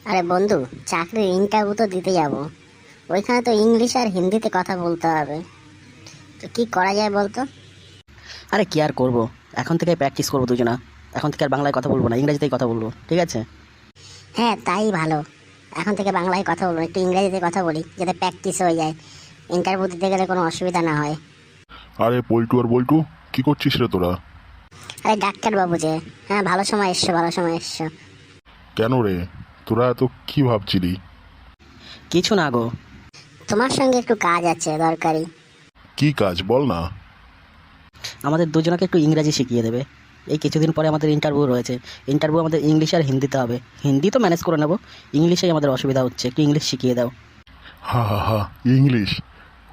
আরে বন্ধু, চাকরির ইন্টারভিউ তো দিতে যাব। ওইখানে তো ইংলিশ আর হিন্দিতে কথা বলতে হবে। তো কি করা যায় বলতো? আরে কি আর করব, এখন থেকে প্র্যাকটিস করবো দুজনা। এখন থেকে আর বাংলায় কথা বলবো না, ইংরেজিতেই কথা বলবো, ঠিক আছে? হ্যাঁ, তাই ভালো। এখন থেকে বাংলায় কথা বলবো, একটু ইংরেজিতে কথা বলি, যাতে প্র্যাকটিস হয়ে যায়, ইন্টারভিউ দিতে গেলে কোনো অসুবিধা না হয়। আরে পল্টু আর বল্টু, কি করছিস রে তোরা? আরে ডাক্তারবাবু যে, হ্যাঁ ভালো সময় এসছো, ভালো সময় এসছো। কেন রে, তোরা এত কি ভাবছিলি? কিছু না গো। তোমার সঙ্গে একটু কাজ আছে দরকারি। কি কাজ বল না। আমাদের দুজনকে একটু ইংরেজি শিখিয়ে দেবে। এই কিছুদিন পরে আমাদের ইন্টারভিউ রয়েছে। ইন্টারভিউ আমাদের ইংলিশ আর হিন্দিতে হবে। হিন্দি তো ম্যানেজ করে নেবো, ইংলিশেই আমাদের অসুবিধা হচ্ছে, একটু ইংলিশ শিখিয়ে দাও। হা হা হা, ইংলিশ?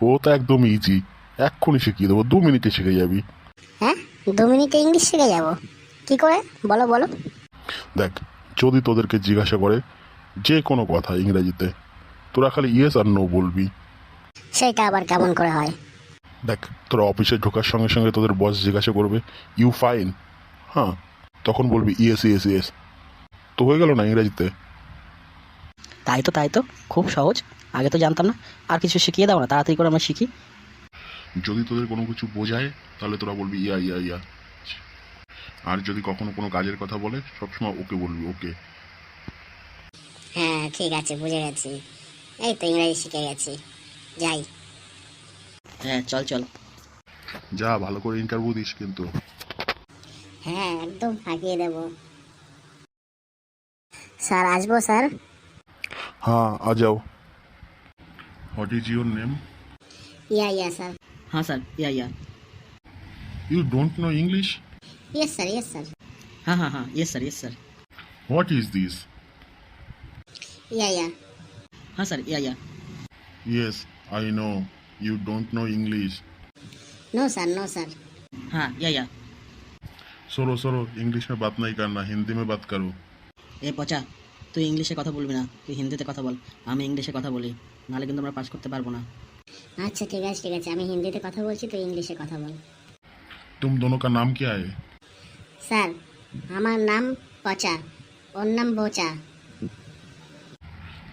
ও তো একদম ইজি, এক্ষুনি শিখিয়ে দেবো, 2 মিনিটে শিখে যাবি। হ্যাঁ, 2 মিনিটে ইংলিশ শিখে যাব? কি করে বলো বলো। দেখ, যদি তোদেরকে জিজ্ঞাসা করে যে কোনো কথা ইংরেজিতে, তোরা খালি ইয়েস আর নো বলবি। সেটা আবার কেমন করে হয়? দেখ, তোরা অফিসে ঢোকার সঙ্গে সঙ্গে তোদের বস জিজ্ঞাসা করবে ইউ ফাইন, হ্যাঁ, তখন বলবি ইয়েস ইয়েস ইয়েস। তো হয়ে গেল না ইংরেজিতে। তাই তো খুব সহজ। আগে তো জানতাম না। আর কিছু শিখিয়ে দাও না, তাড়াতাড়ি করে আমরা শিখি। যদি তোদের কোনো কিছু বোঝায় তাহলে তোরা বলবি ইয়া ইয়া ইয়া। আর যদি কখনো কোনো কাজের কথা বলে সবসময় ওকে বলবি, ওকে। হ্যাঁ ঠিক আছে, বুঝে গেছি। এই তো ইংরেজি শিখে গেছি, যাই। হ্যাঁ চল চল। যা, ভালো করে ইন্টারভিউ দিস কিন্তু। হ্যাঁ একদম ফাঁকিয়ে দেব। স্যার আসবো স্যার? हाँ आ जाओ। What is your name? Yeah sir. हाँ sir, yeah you don't know English? Yes sir, yes sir. हाँ yes sir. What is this? Yeah. हाँ sir, yeah yes I know, you don't know English. No sir, no sir. हाँ yeah सरो सरो, English में बात नहीं करना, हिंदी में बात करो। এ পচা, তুই ইংলিশে কথা বলবি না, তুই হিন্দিতে কথা বল। আমি ইংলিশে কথা বলি, নাহলে কিন্তু আমরা পাস করতে পারবো না। আচ্ছা ঠিক আছে ঠিক আছে, আমি হিন্দিতে কথা বলছি, তুই ইংলিশে কথা বল। तुम दोनों का नाम क्या है? স্যার, আমার নাম পচা, ওর নাম বোচা।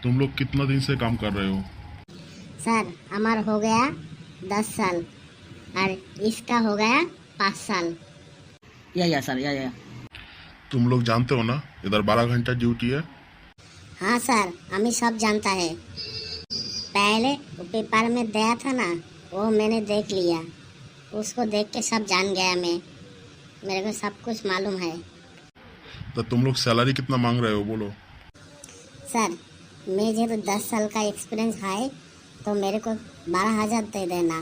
तुम लोग कितना दिन से काम कर रहे हो? স্যার আমার हो गया 10 साल और इसका हो गया 5 साल। या सर, या तुम लोग जानते हो ना इधर 12 घंटा ड्यूटी है। हाँ सर, हमें सब जानता है। पहले वो पेपर में दिया था ना, वो मैंने देख लिया। उसको देख के सब जान गया मैं, मेरे को सब कुछ मालूम है। तो तुम लोग सैलरी कितना मांग रहे हो बोलो? सर, मैं जेहेतु 10 साल का एक्सपीरियंस है, तो मेरे को 12,000 दे देना,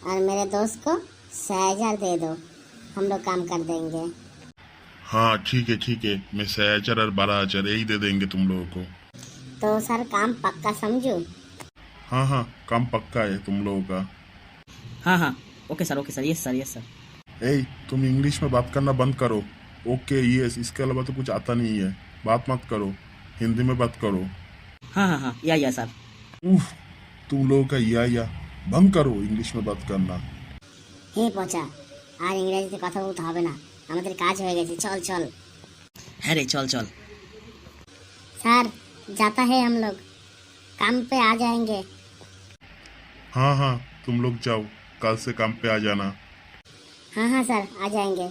और मेरे दोस्त को 6,000 दे दो, हम लोग काम कर देंगे। हाँ ठीक है, मैं 6,000 और 12,000 यही दे देंगे तुम लोगों को। तो सर काम पक्का समझो? हाँ हाँ, काम पक्का है तुम लोगों का। हाँ ओके सर, यस सर। ए, तुम इंग्लिश में बात करना बंद करो। ओके यस, इसके अलावा तो कुछ आता नहीं है, बात मत करो, हिंदी में बात करो। हाँ या सर। उफ, तुम लोगों का या बंद करो, इंग्लिश में बात करना। হে পচা, আর ইংরেজিতে কথা বলতে হবে না, আমাদের কাজ হয়ে গেছে, চল চল। হ্যাঁ রে, চল চল। सर जाता है, हम लोग काम पे आ जाएंगे। हाँ हाँ, तुम लोग जाओ, कल से काम पे आ जाना। हाँ सर, आ जाएंगे।